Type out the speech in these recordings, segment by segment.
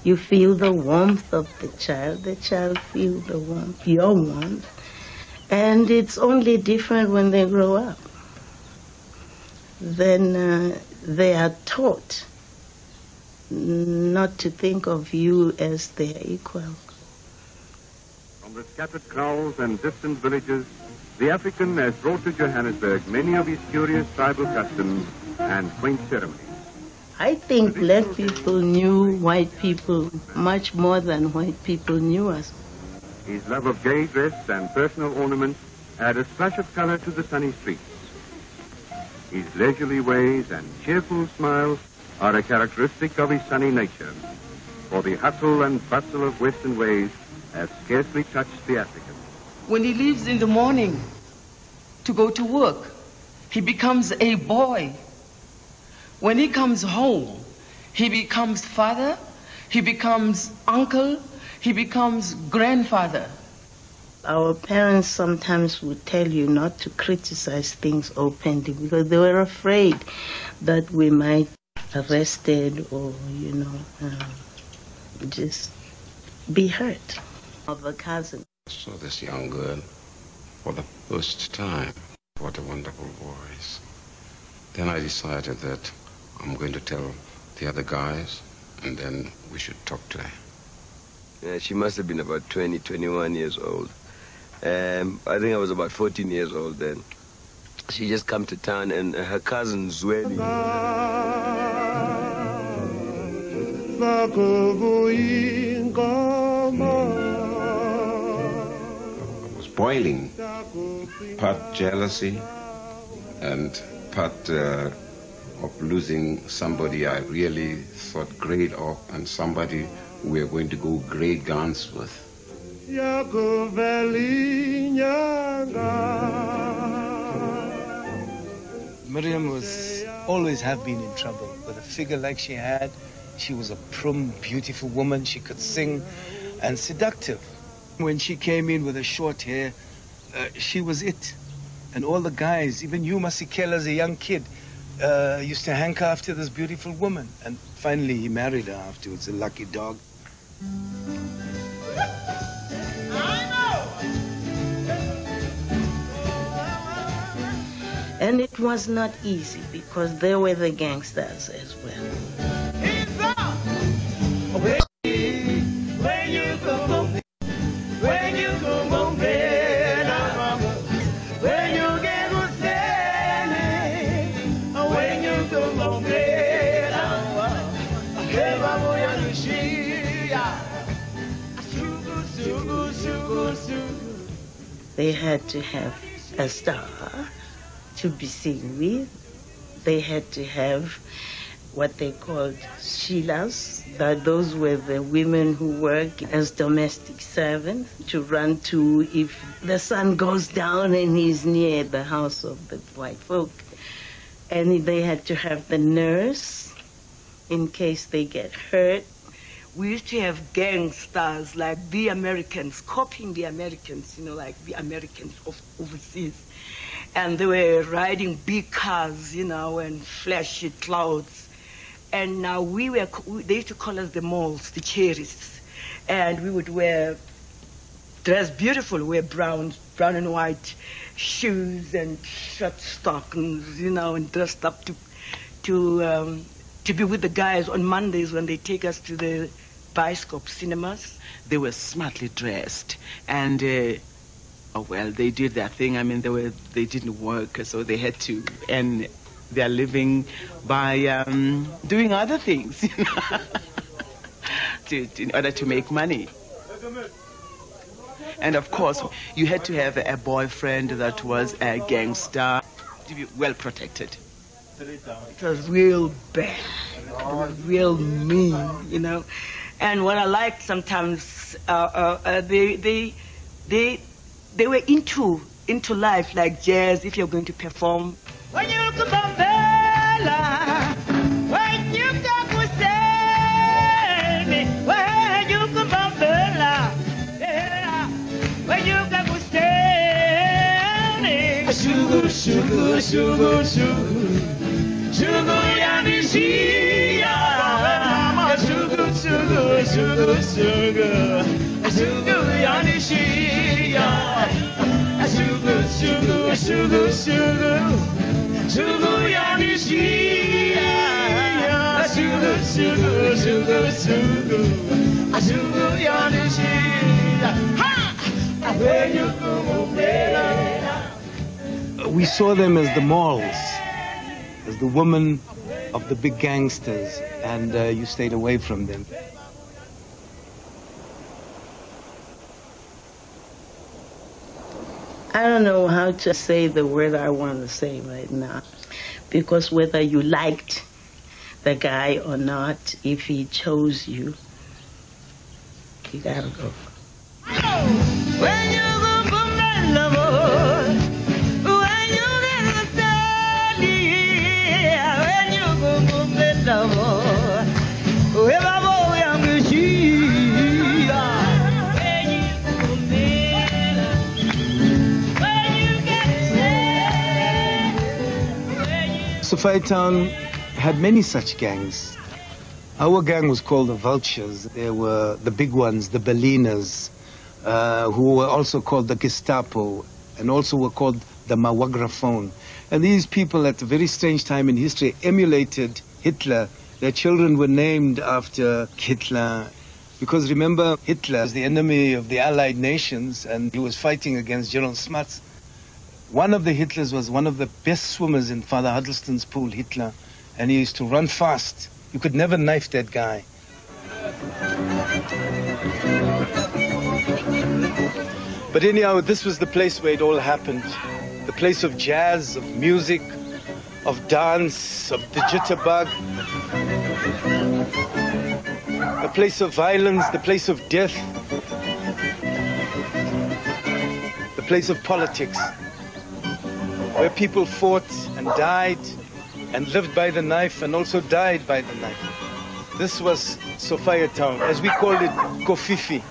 You feel the warmth of the child feels the warmth, your warmth. And it's only different when they grow up. Then they are taught not to think of you as their equal. From the scattered kraals and distant villages, the African has brought to Johannesburg many of his curious tribal customs and quaint ceremonies. I think black people knew white people much more than white people knew us. His love of gay dress and personal ornaments add a splash of color to the sunny streets. His leisurely ways and cheerful smile are a characteristic of his sunny nature, for the hustle and bustle of Western ways have scarcely touched the African. When he leaves in the morning to go to work, he becomes a boy. When he comes home, he becomes father, he becomes uncle, he becomes grandfather. Our parents sometimes would tell you not to criticize things openly because they were afraid that we might be arrested or, just be hurt. Of a cousin. Saw this young girl for the first time. What a wonderful voice. Then I decided that I'm going to tell the other guys, and then we should talk to her. Yeah, she must have been about 20, 21 years old. I think I was about 14 years old then. She just come to town, and her cousin Zweli was boiling, part jealousy and part of losing somebody I really thought great of, and somebody we are going to go great guns with. Miriam was always have been in trouble. With a figure like she had, she was a prim, beautiful woman. She could sing and seductive. When she came in with her short hair, she was it. And all the guys, even you, MASEKELA, as a young kid, used to hanker after this beautiful woman. And finally, he married her afterwards, a lucky dog. And it was not easy because they were the gangsters as well. They had to have a star to be seen with. They had to have what they called Sheilas, that those were the women who work as domestic servants to run to if the sun goes down and he's near the house of the white folk. And they had to have the nurse in case they get hurt. We used to have gangsters like the Americans, copying the Americans, like the Americans overseas. And they were riding big cars, and flashy clouds. And now they used to call us the moles, the cherries. And we would dress beautiful, wear brown and white shoes and short stockings, and dressed up to be with the guys on Mondays when they take us to the Bioscope cinemas. They were smartly dressed, and they did their thing. I mean, they didn't work, so they had to earn their living by doing other things, in order to make money. And of course, you had to have a boyfriend that was a gangster to be well protected. It was real bad, it was real mean, And what I liked sometimes, they were into life like jazz. If you're going to perform, when you come Bella, when you come Kuseni, when you come Bella, when you come Kuseni, sugar, sugar, sugar, sugar, sugar, yamishia, sugar, sugar. sugar, sugar, sugar, yani shia. Sugar, sugar, sugar, sugar, sugar, yani shia. Sugar, sugar, sugar, sugar, sugar, yani shia. We saw them as the malls, as the women of the big gangsters, and you stayed away from them. I don't know how to say the word I want to say right now, because whether you liked the guy or not, if he chose you, you gotta go. When you go for my lover, when you get the study, when you go for my lover, whoever boy I'm with you. Sophia Town had many such gangs. Our gang was called the Vultures. There were the big ones, the Berliners, who were also called the Gestapo, and also were called the Mawagraphone. And these people at a very strange time in history emulated Hitler. Their children were named after Hitler. Because remember, Hitler was the enemy of the Allied nations, and he was fighting against General Smuts. One of the Hitlers was one of the best swimmers in Father Huddlestone's pool, Hitler, and he used to run fast. You could never knife that guy. But anyhow, this was the place where it all happened. The place of jazz, of music, of dance, of the jitterbug. A place of violence, the place of death. The place of politics. Where people fought and died and lived by the knife and also died by the knife. This was Sophia Town, as we called it, Kofifi.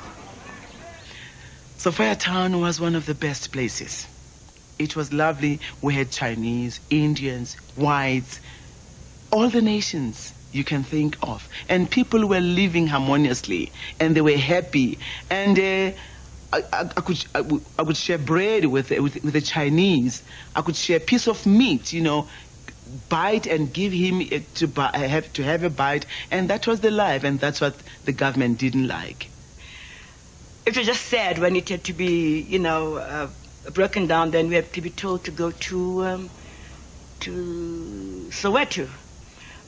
Sophia Town was one of the best places. It was lovely. We had Chinese, Indians, whites, all the nations you can think of. And people were living harmoniously, and they were happy. And I could share bread with the Chinese. I could share a piece of meat, you know, bite and give him to have a bite, and that was the life, and that's what the government didn't like. It was just sad when it had to be, you know, broken down. Then we had to be told to go to Soweto,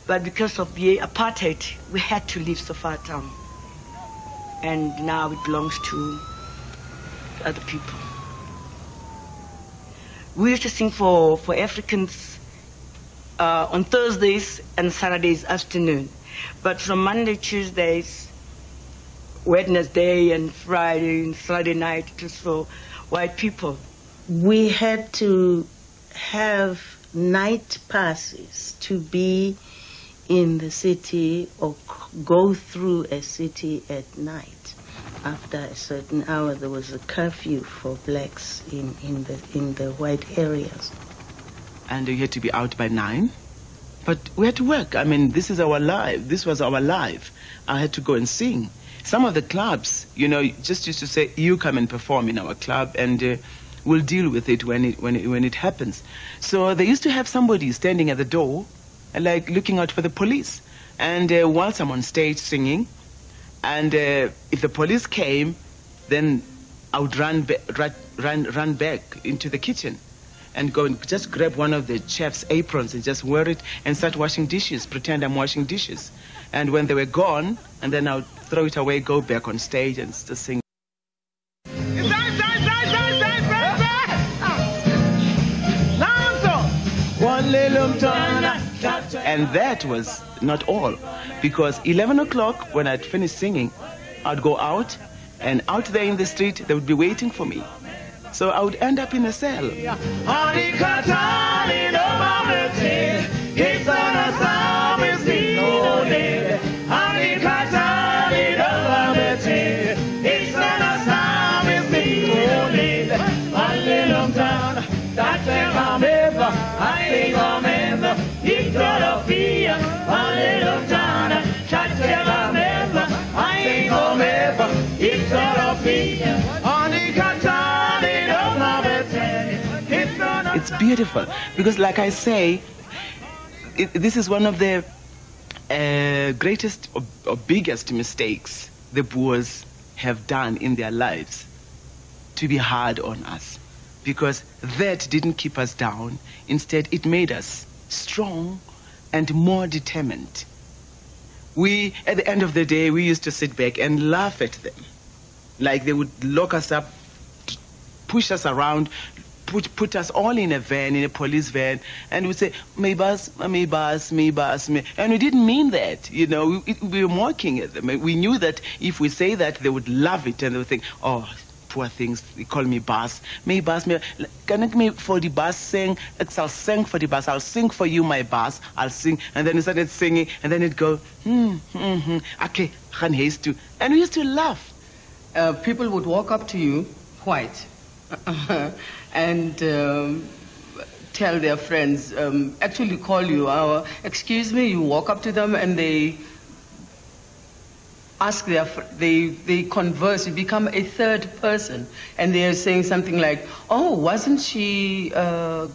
but because of the apartheid, we had to leave Sophia Town, and now it belongs to other people. We used to sing for Africans on Thursdays and Saturdays afternoon, but from Monday, Tuesdays, Wednesday and Friday and Friday night it was for white people. We had to have night passes to be in the city or go through a city at night. After a certain hour, there was a curfew for blacks in the white areas. And you had to be out by 9. But we had to work. I mean, this is our life. This was our life. I had to go and sing. Some of the clubs, you know, just used to say, you come and perform in our club, and we'll deal with it when it happens. So they used to have somebody standing at the door, like looking out for the police. And whilst I'm on stage singing, and if the police came, then I would run back into the kitchen and go and just grab one of the chef's aprons and just wear it and start washing dishes, pretend I'm washing dishes. And when they were gone, and then I would throw it away, go back on stage and just sing. And that was not all, because 11 o'clock when I'd finished singing, I'd go out, and out there in the street, they would be waiting for me. So I would end up in a cell. I beautiful. Because like I say, this is one of the greatest or biggest mistakes the Boers have done in their lives, to be hard on us. Because that didn't keep us down. Instead, it made us strong and more determined. We, at the end of the day, we used to sit back and laugh at them. Like they would lock us up, push us around, put us all in a van, in a police van, and we'd say, "Me bus, me bus, me bus, me." And we didn't mean that, you know. We were mocking at them. We knew that if we say that, they would love it, and they would think, "Oh, poor things, they call me bus, me bus, me. Can I me for the bus sing? I'll sing for the bus. I'll sing for you, my bus. I'll sing." And then we started singing, and then it'd go, okay, gaan haste too. And we used to laugh. People would walk up to you, white, and tell their friends, actually call you, excuse me, you walk up to them and they ask they converse, you become a third person, and they're saying something like, "Oh, wasn't she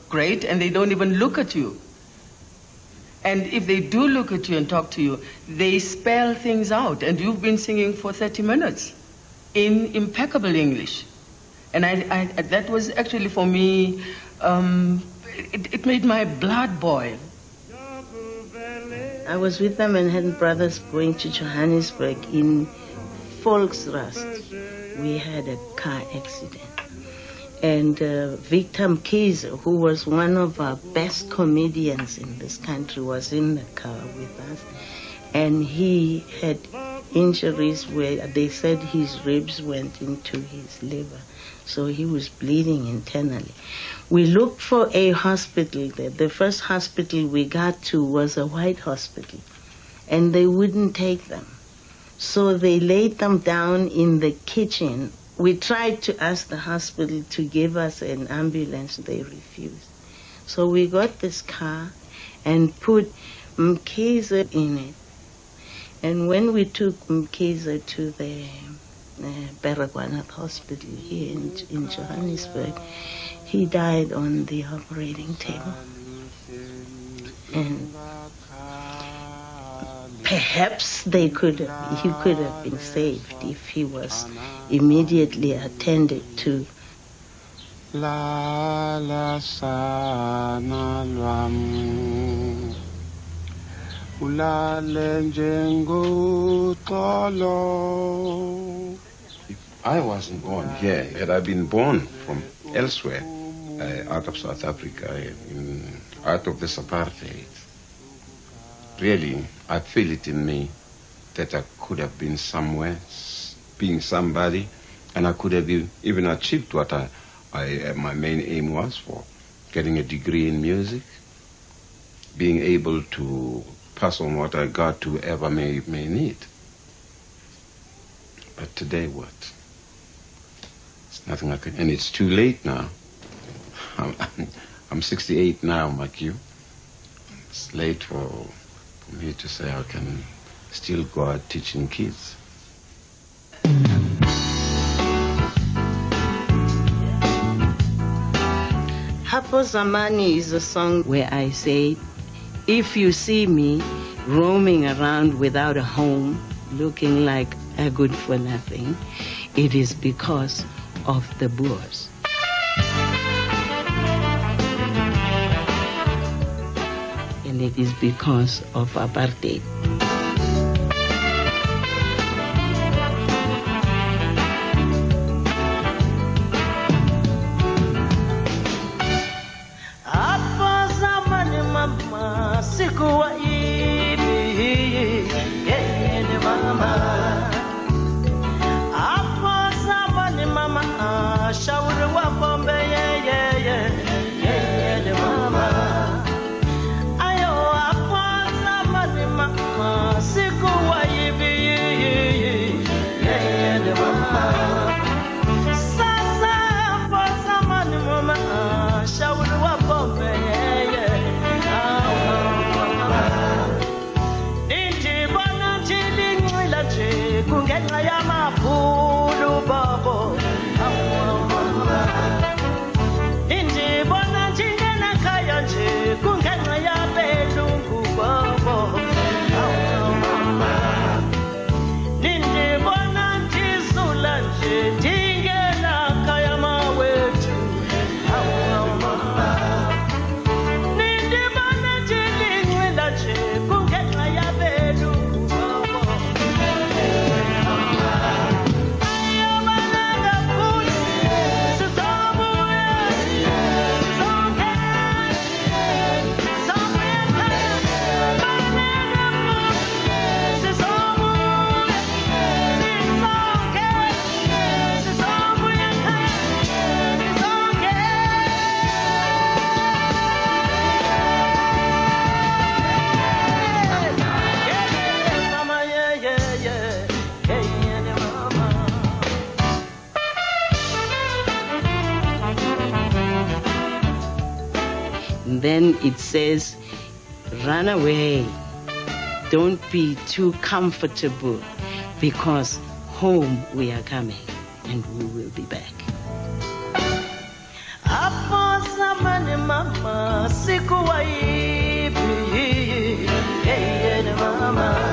great?" And they don't even look at you. And if they do look at you and talk to you, they spell things out, and you've been singing for 30 minutes in impeccable English. And I that was actually for me, it made my blood boil. I was with them and had brothers going to Johannesburg in Volksrast. We had a car accident. And Victor Mkhize, who was one of our best comedians in this country, was in the car with us. And he had injuries where they said his ribs went into his liver. So he was bleeding internally. We looked for a hospital there. The first hospital we got to was a white hospital, and they wouldn't take them. So they laid them down in the kitchen. We tried to ask the hospital to give us an ambulance. They refused. So we got this car and put Mkhize in it. And when we took Mkhize to the Baragwanath Hospital here in Johannesburg, he died on the operating table. And perhaps he could have been saved if he was immediately attended to. If I wasn't born here, had I been born from elsewhere, out of South Africa, out of this apartheid, really, I feel it in me that I could have been somewhere, being somebody, and I could have even achieved what my main aim was for, getting a degree in music, being able to pass on what I got to whoever may need. But today, what? It's nothing I can, and it's too late now. I'm 68 now, like you. It's late for me to say I can still go out teaching kids. Hapo Zamani is a song where I say, if you see me roaming around without a home, looking like a good for nothing, it is because of the Boers. And it is because of apartheid. And then it says, run away. Don't be too comfortable, because home we are coming and we will be back. Mama,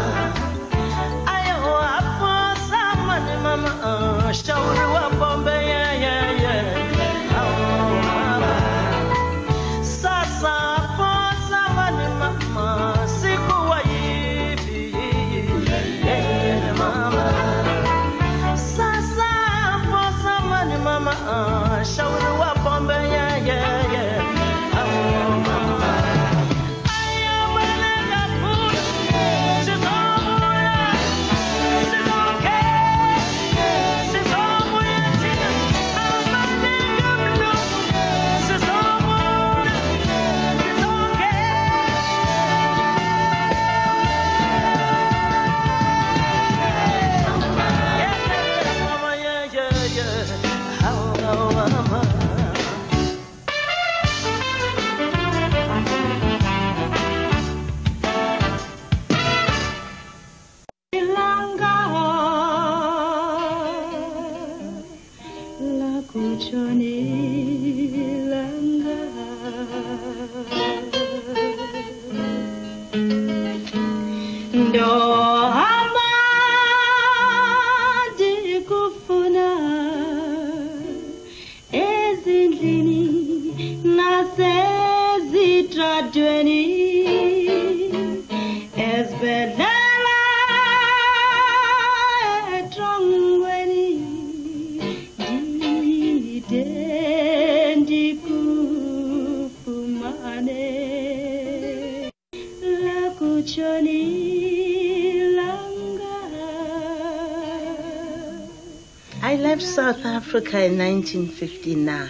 I left South Africa in 1959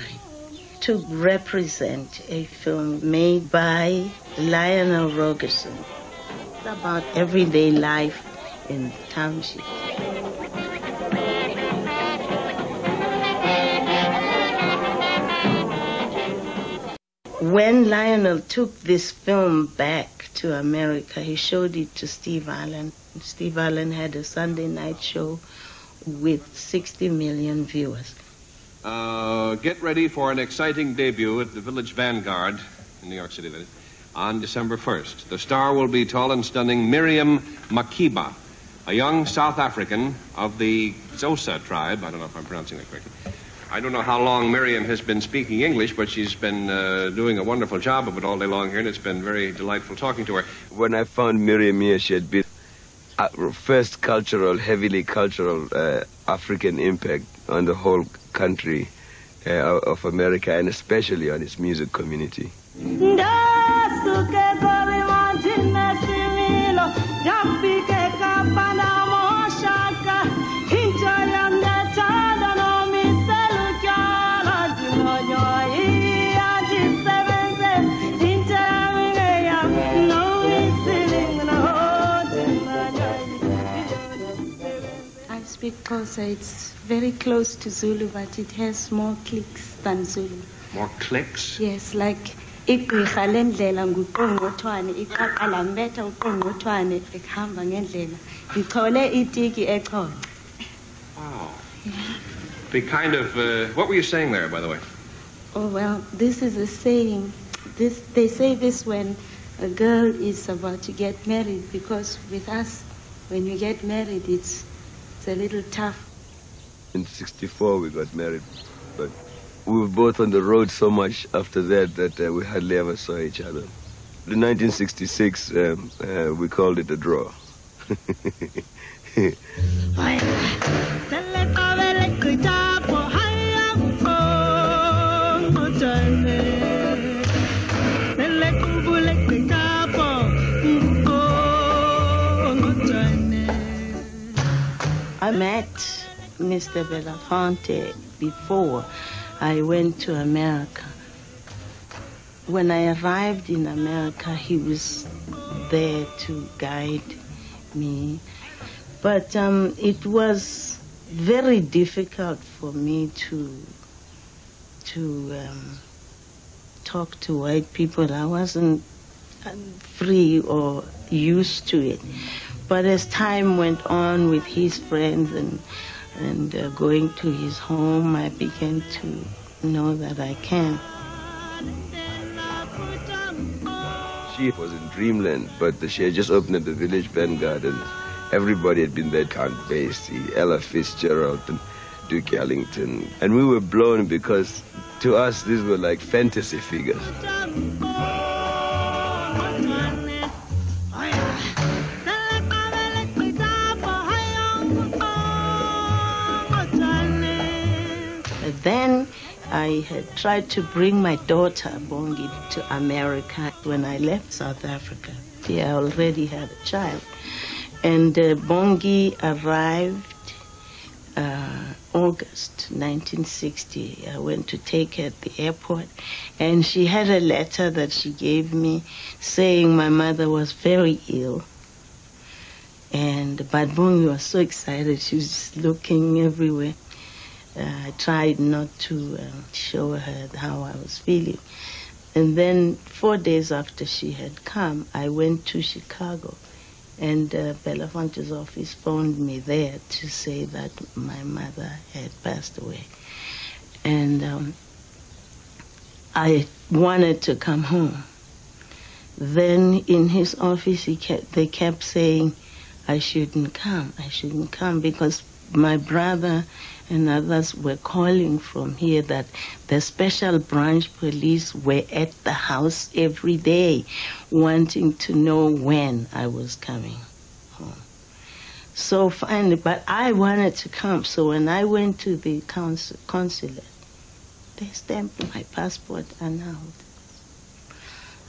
to represent a film made by Lionel Rogerson about everyday life in the township. When Lionel took this film back to America, he showed it to Steve Allen. Steve Allen had a Sunday night show with 60 million viewers. Get ready for an exciting debut at the Village Vanguard in New York City, that is, on December 1st. The star will be tall and stunning Miriam Makeba, a young South African of the Xhosa tribe. I don't know if I'm pronouncing that correctly. I don't know how long Miriam has been speaking English, but she's been doing a wonderful job of it all day long here, and it's been very delightful talking to her. When I found Miriam here, she had been first heavily cultural African impact on the whole country of America, and especially on its music community. Because it's very close to Zulu, but it has more clicks than Zulu. More clicks? Yes, like igqirha lendlela nguqongqothwane iqaqala mbetha uqongqothwane ekhamba ngendlela ngithole itiki eqolo. Wow. The kind of what were you saying there, by the way? Oh well, this is a saying. They say this when a girl is about to get married, because with us, when you get married, it's a little tough. In '64 we got married, but we were both on the road so much after that we hardly ever saw each other. In 1966 we called it a draw. I met Mr. Belafonte before I went to America. When I arrived in America, he was there to guide me. But it was very difficult for me to talk to white people. I wasn't free or used to it. But as time went on with his friends and going to his home, I began to know that I can. She was in dreamland, but she had just opened the Village Vanguard, and everybody had been there. Count Basie, Ella Fitzgerald, and Duke Ellington. And we were blown because to us these were like fantasy figures. Then I had tried to bring my daughter, Bongi, to America when I left South Africa. I already had a child. And Bongi arrived August 1960. I went to take her at the airport, and she had a letter that she gave me saying my mother was very ill. But Bongi was so excited, she was just looking everywhere. I tried not to show her how I was feeling. And then 4 days after she had come, I went to Chicago, and Belafonte's office phoned me there to say that my mother had passed away. And I wanted to come home. Then in his office, they kept saying I shouldn't come because my brother and others were calling from here that the special branch police were at the house every day wanting to know when I was coming home. So finally, but I wanted to come. So when I went to the consulate, they stamped my passport and out.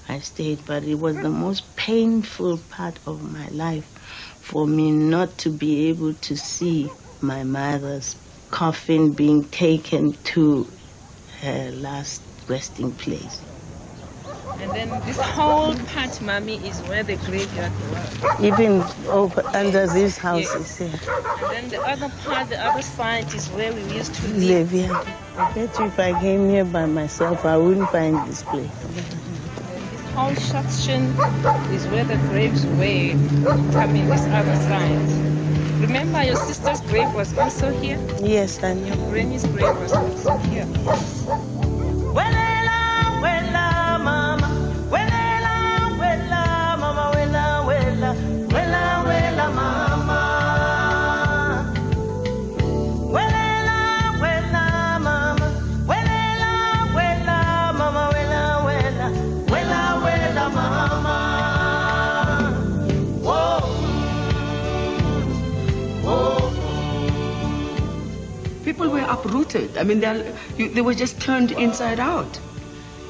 I stayed, but it was the most painful part of my life for me not to be able to see my mother's coffin being taken to her last resting place. And then this whole part, Mommy, is where the graveyard was. Even over under these houses here. And then the other part, the other side, is where we used to live. Yeah. I bet you if I came here by myself, I wouldn't find this place. This whole section is where the graves were coming this other side. Remember, your sister's grave was also here? Yes, I know. Your granny's grave was also here. People were uprooted. I mean, they were just turned inside out.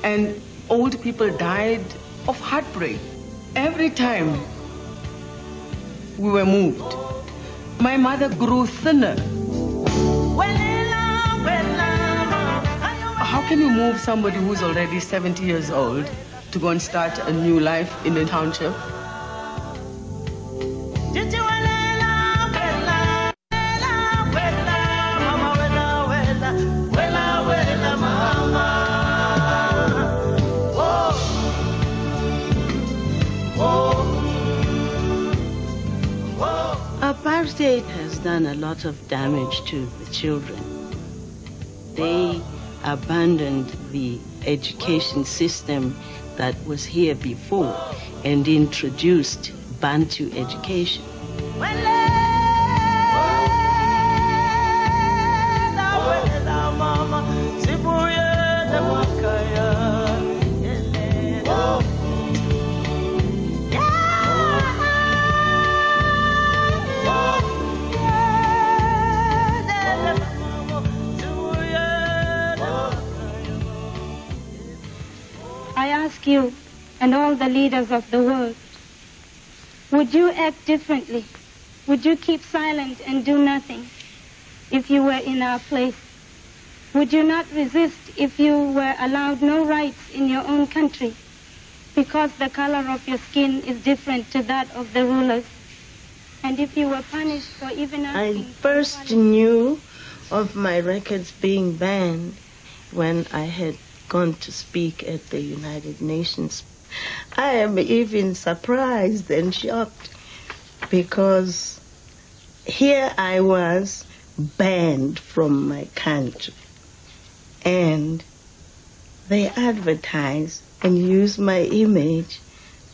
And old people died of heartbreak every time we were moved. My mother grew thinner. How can you move somebody who's already 70 years old to go and start a new life in a township? Apartheid has done a lot of damage to the children. They abandoned the education system that was here before and introduced Bantu education. I ask you and all the leaders of the world, would you act differently? Would you keep silent and do nothing if you were in our place? Would you not resist if you were allowed no rights in your own country because the color of your skin is different to that of the rulers? And if you were punished for even asking... I first knew of my records being banned when I had gone to speak at the United Nations. I am even surprised and shocked because here I was banned from my country, and they advertise and use my image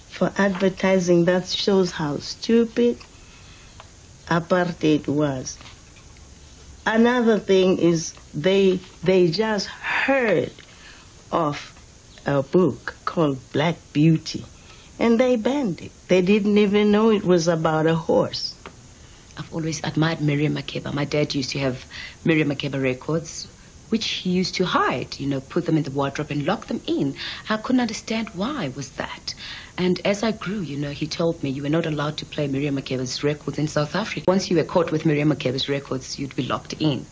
for advertising. That shows how stupid apartheid was. Another thing is they just heard of a book called Black Beauty, and they banned it. They didn't even know it was about a horse. I've always admired Miriam Makeba. My dad used to have Miriam Makeba records, which he used to hide, you know, put them in the wardrobe and lock them in. I couldn't understand why was that. And as I grew, you know, he told me you were not allowed to play Miriam Makeba's records in South Africa. Once you were caught with Miriam Makeba's records, you'd be locked in.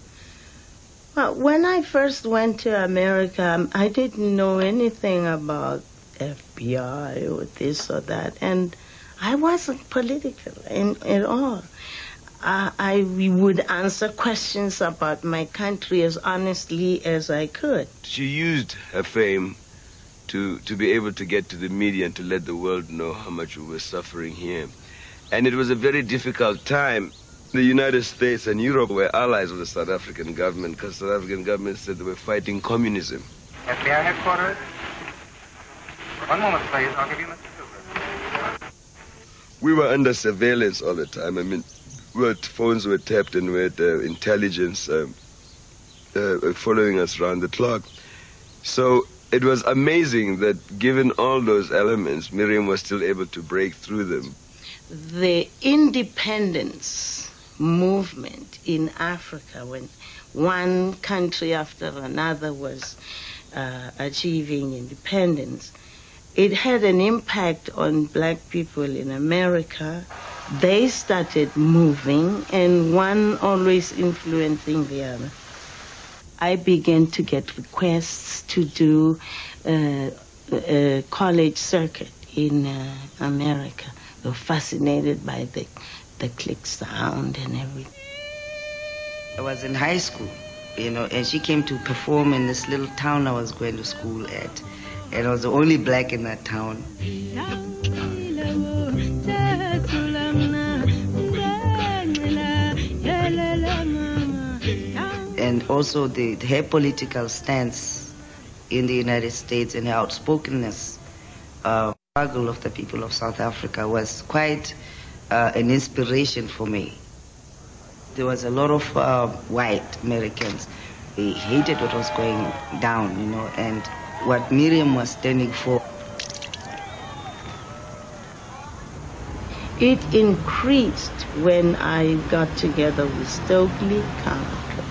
Well, when I first went to America, I didn't know anything about FBI or this or that, and I wasn't political at all. We would answer questions about my country as honestly as I could. She used her fame to be able to get to the media and to let the world know how much we were suffering here. And it was a very difficult time. The United States and Europe were allies of the South African government because the South African government said they were fighting communism. FBI headquarters. 1 moment, please. I'll give you Mr. Cooper. We were under surveillance all the time. I mean, phones were tapped and we had intelligence following us around the clock. So it was amazing that given all those elements, Miriam was still able to break through them. The independence movement in Africa, when one country after another was achieving independence, it had an impact on black people in America. They started moving, and one always influencing the other. I began to get requests to do a college circuit in America. They were fascinated by the click sound and everything. I was in high school, you know, and she came to perform in this little town I was going to school at. And I was the only black in that town. And also her political stance in the United States and her outspokenness, struggle of the people of South Africa was quite an inspiration for me. There was a lot of white Americans. They hated what was going down, you know, and what Miriam was standing for. It increased when I got together with Stokely Carmichael.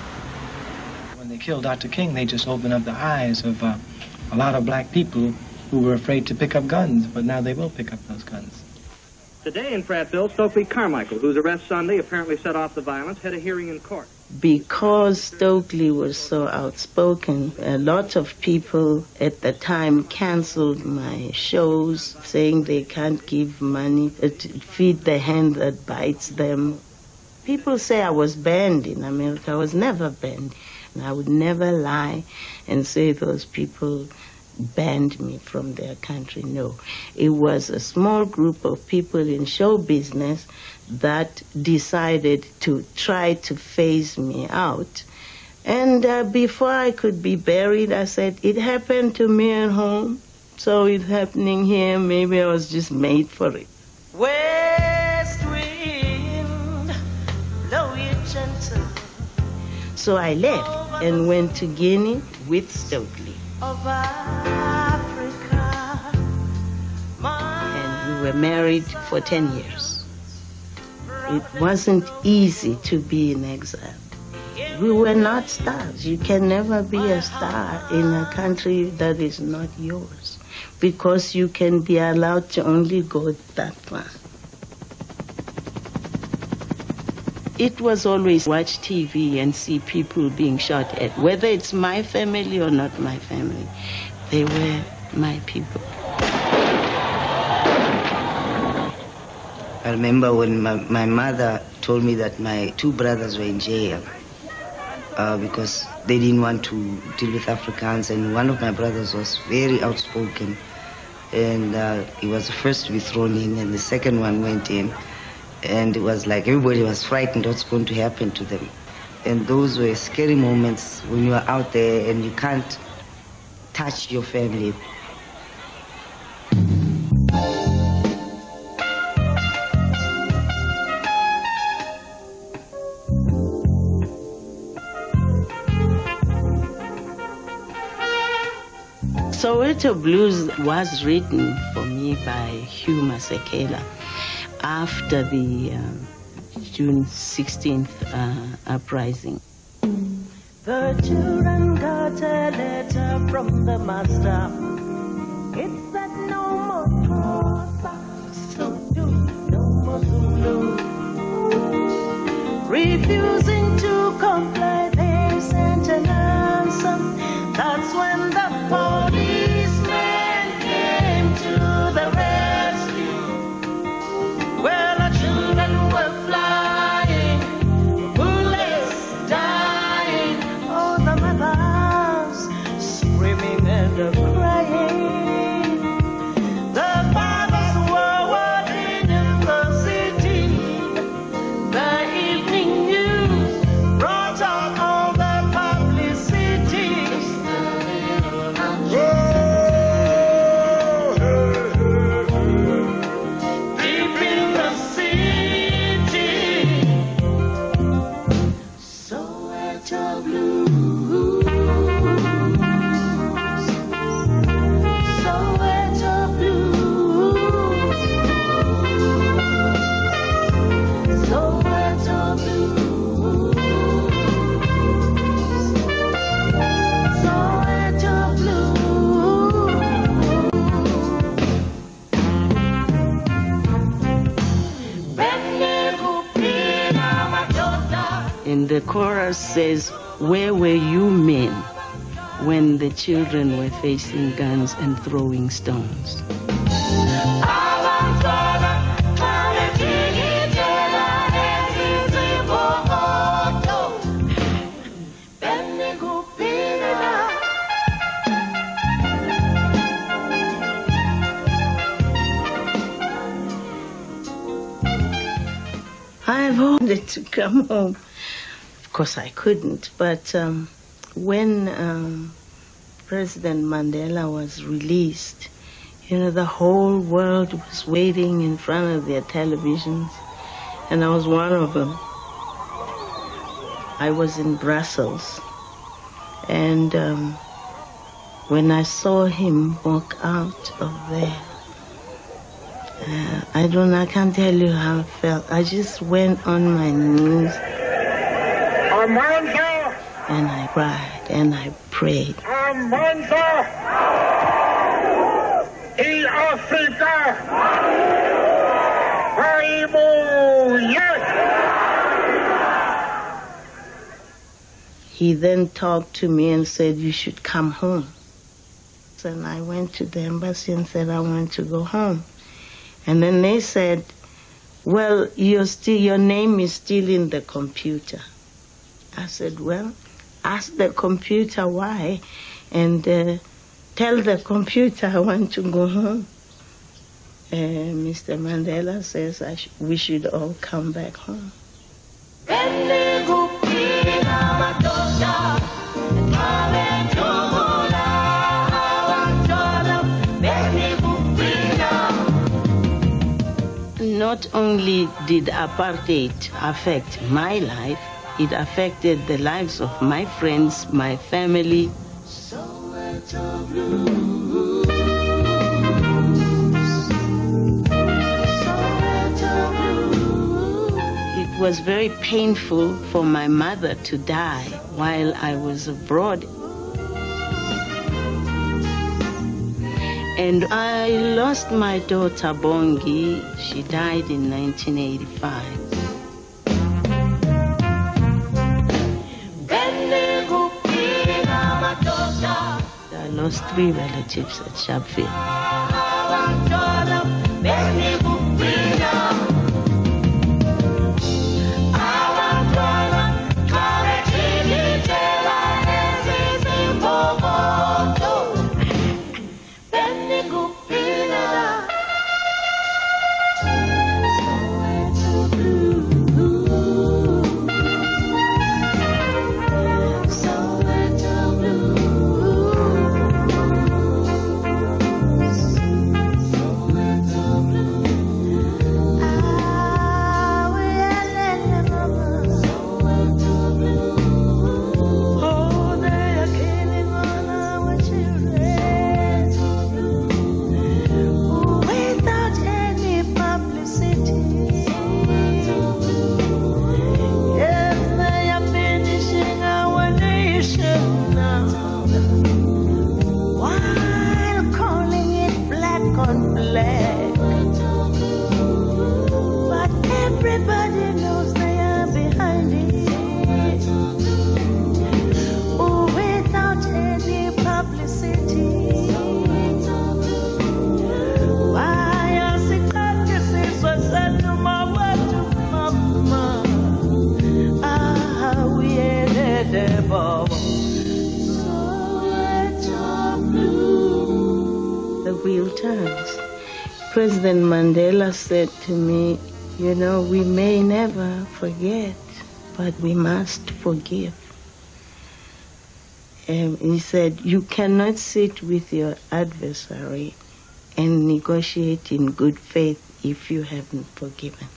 When they killed Dr. King, they just opened up the eyes of a lot of black people who were afraid to pick up guns, but now they will pick up those guns. Today in Prattville, Stokely Carmichael, whose arrest Sunday apparently set off the violence, had a hearing in court. Because Stokely was so outspoken, a lot of people at the time canceled my shows, saying they can't give money to feed the hand that bites them. People say I was banned in America. I was never banned. And I would never lie and say those people banned me from their country. No, it was a small group of people in show business that decided to try to phase me out. And before I could be buried, I said, it happened to me at home, so it's happening here. Maybe I was just made for it. West wind, blow it gentle. So I left and went to Guinea with Stokely. Of Africa. And we were married for 10 years. It wasn't easy to be in exile. We were not stars. You can never be a star in a country that is not yours, because you can be allowed to only go that far. It was always watch TV and see people being shot at, whether it's my family or not my family. They were my people. I remember when my mother told me that my 2 brothers were in jail. because they didn't want to deal with Afrikaans, and one of my brothers was very outspoken, and he was the first to be thrown in, and the second one went in, and it was like everybody was frightened what's going to happen to them. And those were scary moments when you are out there and you can't touch your family. Soweto Blues was written for me by HUGH MASEKELA after the June 16th uprising. The children got a letter from the master. It said no more Xhosa, Sotho, no more Zulu. Refusing to comply, they sent an answer. That's when the policemen came to the rescue. Well, the children were flying, bullets dying, oh, the mothers screaming and crying. The fathers were working in the city. The evening news brought out all the publicity. Deep in the city, Soweto Blues, Soweto Blues, Soweto Blues, Soweto Blues. And the chorus says, where were you men when the children were facing guns and throwing stones? I've wanted to come home. Of course, I couldn't, but when President Mandela was released, you know, the whole world was waiting in front of their televisions, and I was one of them. I was in Brussels, and when I saw him walk out of there, I can't tell you how I felt. I just went on my knees. And I cried and I prayed. He then talked to me and said, you should come home. And I went to the embassy and said, I want to go home. And then they said, well, your name is still in the computer. I said, well, ask the computer why, and tell the computer I want to go home. Mr. Mandela says we should all come back home. Not only did apartheid affect my life, it affected the lives of my friends, my family. Soweto Blues. Soweto Blues. It was very painful for my mother to die while I was abroad. And I lost my daughter Bongi. She died in 1985. I lost 3 relatives at Sharpeville. wheel turns. President Mandela said to me, you know, we may never forget, but we must forgive. And he said, you cannot sit with your adversary and negotiate in good faith if you haven't forgiven.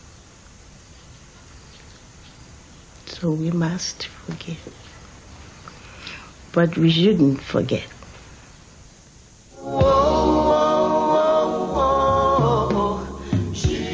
So we must forgive. But we shouldn't forget. She